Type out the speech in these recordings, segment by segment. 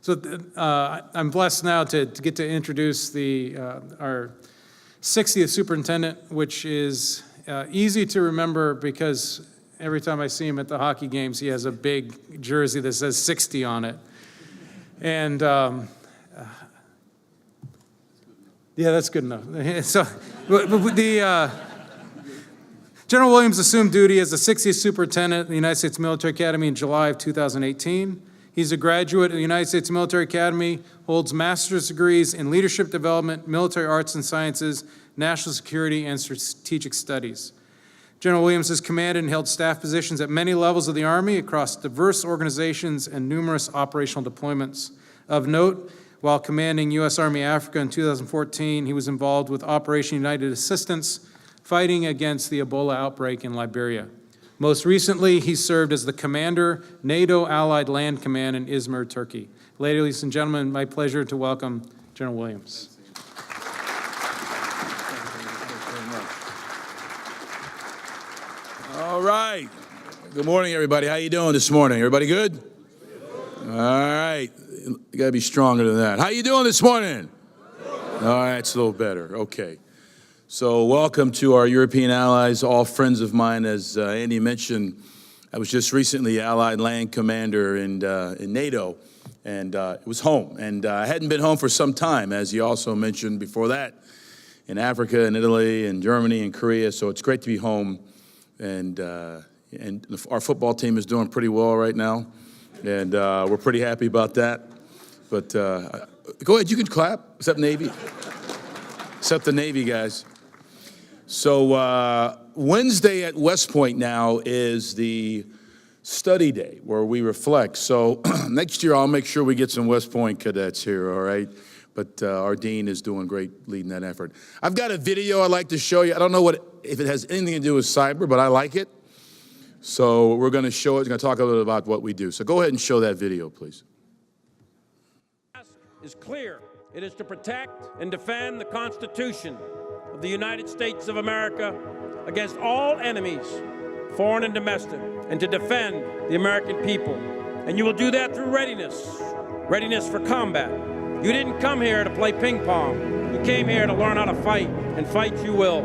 I'm blessed now to get to introduce our 60th superintendent, which is easy to remember because every time I see him at the hockey games, he has a big jersey that says 60 on it. And yeah, that's good enough. So General Williams assumed duty as the 60th superintendent of the United States Military Academy in July of 2018. He's a graduate of the United States Military Academy, holds master's degrees in leadership development, military arts and sciences, national security, and strategic studies. General Williams has commanded and held staff positions at many levels of the Army across diverse organizations and numerous operational deployments. Of note, while commanding U.S. Army Africa in 2014, he was involved with Operation United Assistance, fighting against the Ebola outbreak in Liberia. Most recently, he served as the commander, NATO Allied Land Command in Izmir, Turkey. Ladies and gentlemen, my pleasure to welcome General Williams. All right. Good morning, everybody. How you doing this morning? Everybody good? All right. You got to be stronger than that. How you doing this morning? All right, it's a little better. Okay. So welcome to our European allies, all friends of mine. As Andy mentioned, I was just recently Allied Land Commander in NATO, and it was home. And I hadn't been home for some time, as he also mentioned before that, in Africa and Italy and Germany and Korea. So it's great to be home. And our football team is doing pretty well right now, and we're pretty happy about that. But go ahead, you can clap, except Navy. Except the Navy guys. So Wednesday at West Point now is the study day where we reflect. So next year I'll make sure we get some West Point cadets here, all right? But our dean is doing great leading that effort. I've got a video I'd like to show you. I don't know if it has anything to do with cyber, but I like it. So we're going to show it. We're going to talk a little bit about what we do. So go ahead and show that video, please. Is clear. It is to protect and defend the Constitution of the United States of America against all enemies, foreign and domestic, and to defend the American people. And you will do that through readiness for combat. You didn't come here to play ping pong. You came here to learn how to fight, and fight you will.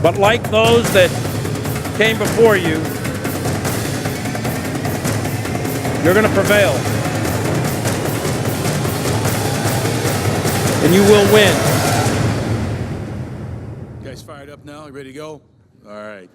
But like those that came before you, you're going to prevail. And you will win. You guys fired up now? You ready to go? All right.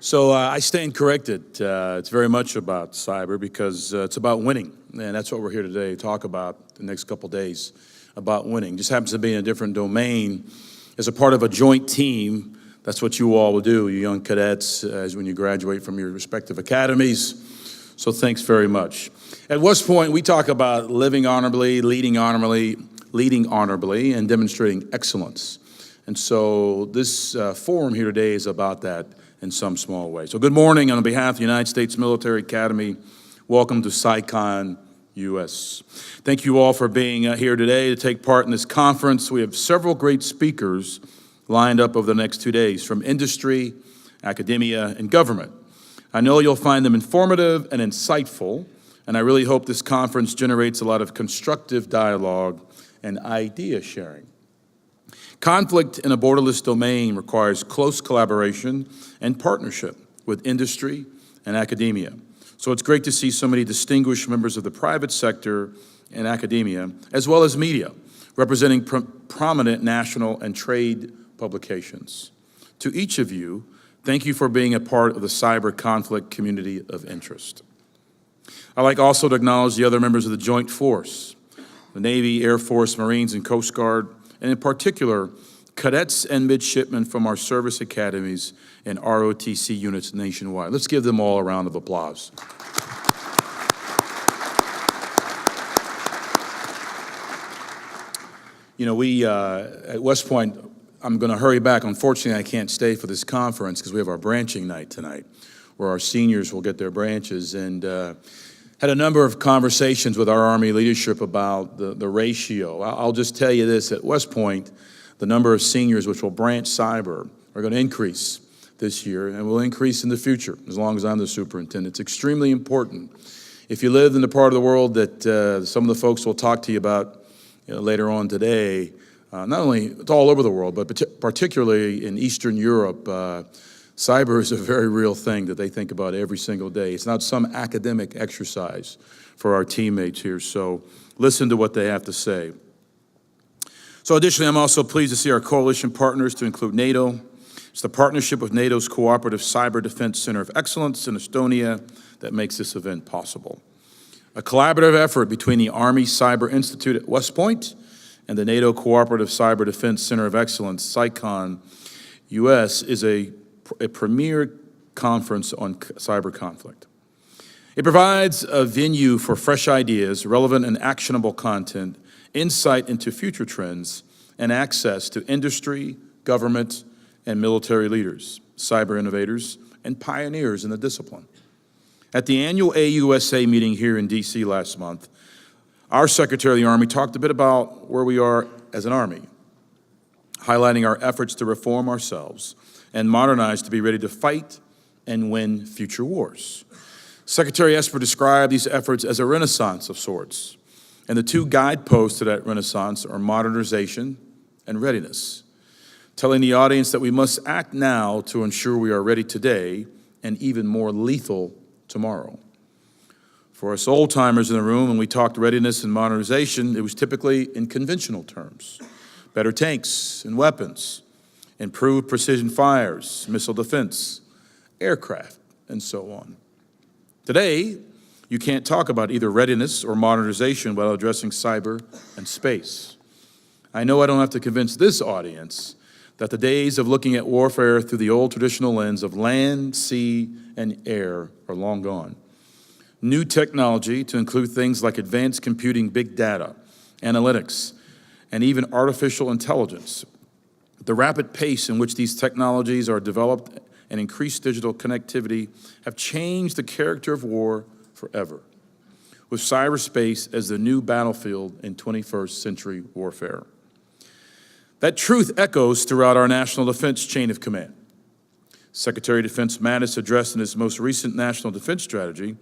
So I stand corrected. It's very much about cyber because it's about winning. And that's what we're here today to talk about the next couple days, about winning. Just happens to be in a different domain as a part of a joint team. That's what you all will do, you young cadets, as when you graduate from your respective academies. So thanks very much. At West Point, we talk about living honorably, leading honorably, and demonstrating excellence. And so this forum here today is about that in some small way. So good morning on behalf of the United States Military Academy. Welcome to SciCon U.S. Thank you all for being here today to take part in this conference. We have several great speakers lined up over the next 2 days from industry, academia, and government. I know you'll find them informative and insightful, and I really hope this conference generates a lot of constructive dialogue and idea sharing. Conflict in a borderless domain requires close collaboration and partnership with industry and academia. So it's great to see so many distinguished members of the private sector and academia, as well as media, representing prominent national and trade publications. To each of you, thank you for being a part of the cyber conflict community of interest. I'd like also to acknowledge the other members of the Joint Force, the Navy, Air Force, Marines, and Coast Guard, and in particular, cadets and midshipmen from our service academies and ROTC units nationwide. Let's give them all a round of applause. You know, we, at West Point, I'm going to hurry back. Unfortunately, I can't stay for this conference because we have our branching night tonight, where our seniors will get their branches, and had a number of conversations with our Army leadership about the ratio. I'll just tell you this, at West Point, the number of seniors which will branch cyber are going to increase this year and will increase in the future as long as I'm the superintendent. It's extremely important. If you live in the part of the world that some of the folks will talk to you about later on today, not only, it's all over the world, but particularly in Eastern Europe, cyber is a very real thing that they think about every single day. It's not some academic exercise for our teammates here, so listen to what they have to say. So additionally, I'm also pleased to see our coalition partners to include NATO. It's the partnership with NATO's Cooperative Cyber Defense Center of Excellence in Estonia that makes this event possible. A collaborative effort between the Army Cyber Institute at West Point and the NATO Cooperative Cyber Defense Center of Excellence, CyCon US, is a premier conference on cyber conflict. It provides a venue for fresh ideas, relevant and actionable content, insight into future trends, and access to industry, government, and military leaders, cyber innovators, and pioneers in the discipline. At the annual AUSA meeting here in DC last month, our Secretary of the Army talked a bit about where we are as an Army, highlighting our efforts to reform ourselves and modernize to be ready to fight and win future wars. Secretary Esper described these efforts as a renaissance of sorts, and the two guideposts to that renaissance are modernization and readiness, telling the audience that we must act now to ensure we are ready today and even more lethal tomorrow. For us old-timers in the room, when we talked readiness and modernization, it was typically in conventional terms. Better tanks and weapons, improved precision fires, missile defense, aircraft, and so on. Today, you can't talk about either readiness or modernization without addressing cyber and space. I know I don't have to convince this audience that the days of looking at warfare through the old traditional lens of land, sea, and air are long gone. New technology, to include things like advanced computing, big data, analytics, and even artificial intelligence, the rapid pace in which these technologies are developed and increased digital connectivity have changed the character of war forever, with cyberspace as the new battlefield in 21st century warfare. That truth echoes throughout our national defense chain of command. Secretary of Defense Mattis addressed in his most recent national defense strategy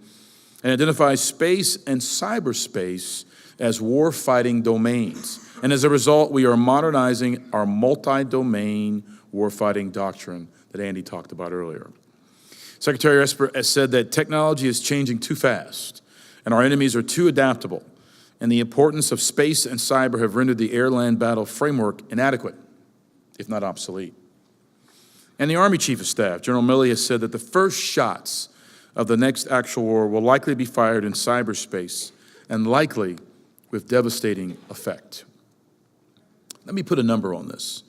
and identifies space and cyberspace as war-fighting domains. And as a result, we are modernizing our multi-domain warfighting doctrine that Andy talked about earlier. Secretary Esper has said that technology is changing too fast, and our enemies are too adaptable, and the importance of space and cyber have rendered the air-land battle framework inadequate, if not obsolete. And the Army Chief of Staff, General Milley, has said that the first shots of the next actual war will likely be fired in cyberspace, and likely with devastating effect. Let me put a number on this.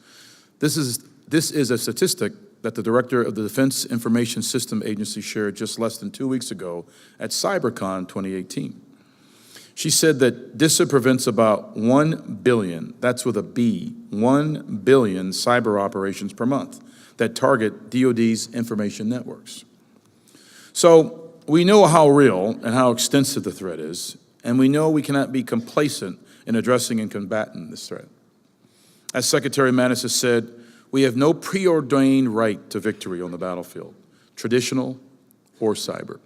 This is a statistic that the director of the Defense Information System Agency shared just less than 2 weeks ago at CyberCon 2018. She said that DISA prevents about 1 billion, that's with a B, 1 billion cyber operations per month that target DoD's information networks. So we know how real and how extensive the threat is, and we know we cannot be complacent in addressing and combating this threat. As Secretary Mattis has said, we have no preordained right to victory on the battlefield, traditional or cyber.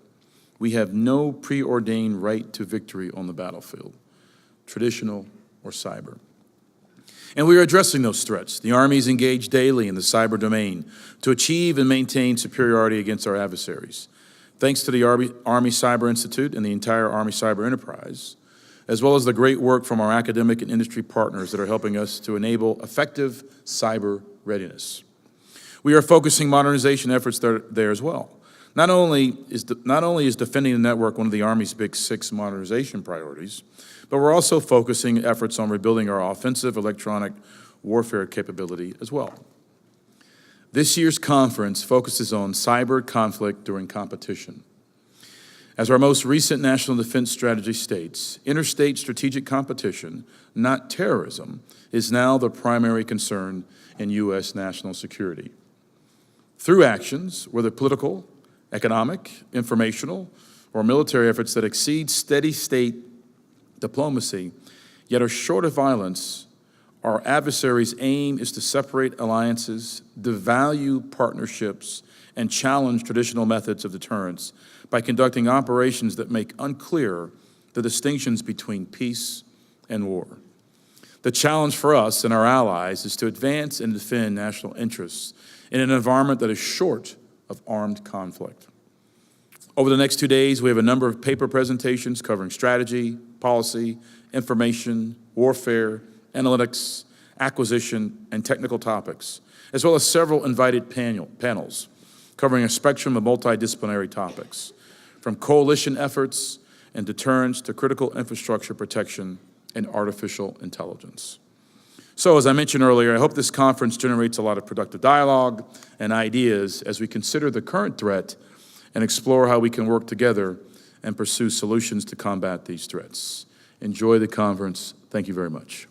We have no preordained right to victory on the battlefield, traditional or cyber. And we are addressing those threats. The Army is engaged daily in the cyber domain to achieve and maintain superiority against our adversaries. Thanks to the Army Cyber Institute and the entire Army Cyber Enterprise, as well as the great work from our academic and industry partners that are helping us to enable effective cyber readiness. We are focusing modernization efforts there as well. Not only is defending the network one of the Army's big 6 modernization priorities, but we're also focusing efforts on rebuilding our offensive electronic warfare capability as well. This year's conference focuses on cyber conflict during competition. As our most recent National Defense Strategy states, interstate strategic competition, not terrorism, is now the primary concern in U.S. national security. Through actions, whether political, economic, informational, or military efforts that exceed steady state diplomacy, yet are short of violence, our adversaries' aim is to separate alliances, devalue partnerships, and challenge traditional methods of deterrence by conducting operations that make unclear the distinctions between peace and war. The challenge for us and our allies is to advance and defend national interests in an environment that is short of armed conflict. Over the next 2 days, we have a number of paper presentations covering strategy, policy, information, warfare, analytics, acquisition, and technical topics, as well as several invited panels covering a spectrum of multidisciplinary topics, from coalition efforts and deterrence to critical infrastructure protection and artificial intelligence. So, as I mentioned earlier, I hope this conference generates a lot of productive dialogue and ideas as we consider the current threat and explore how we can work together and pursue solutions to combat these threats. Enjoy the conference. Thank you very much.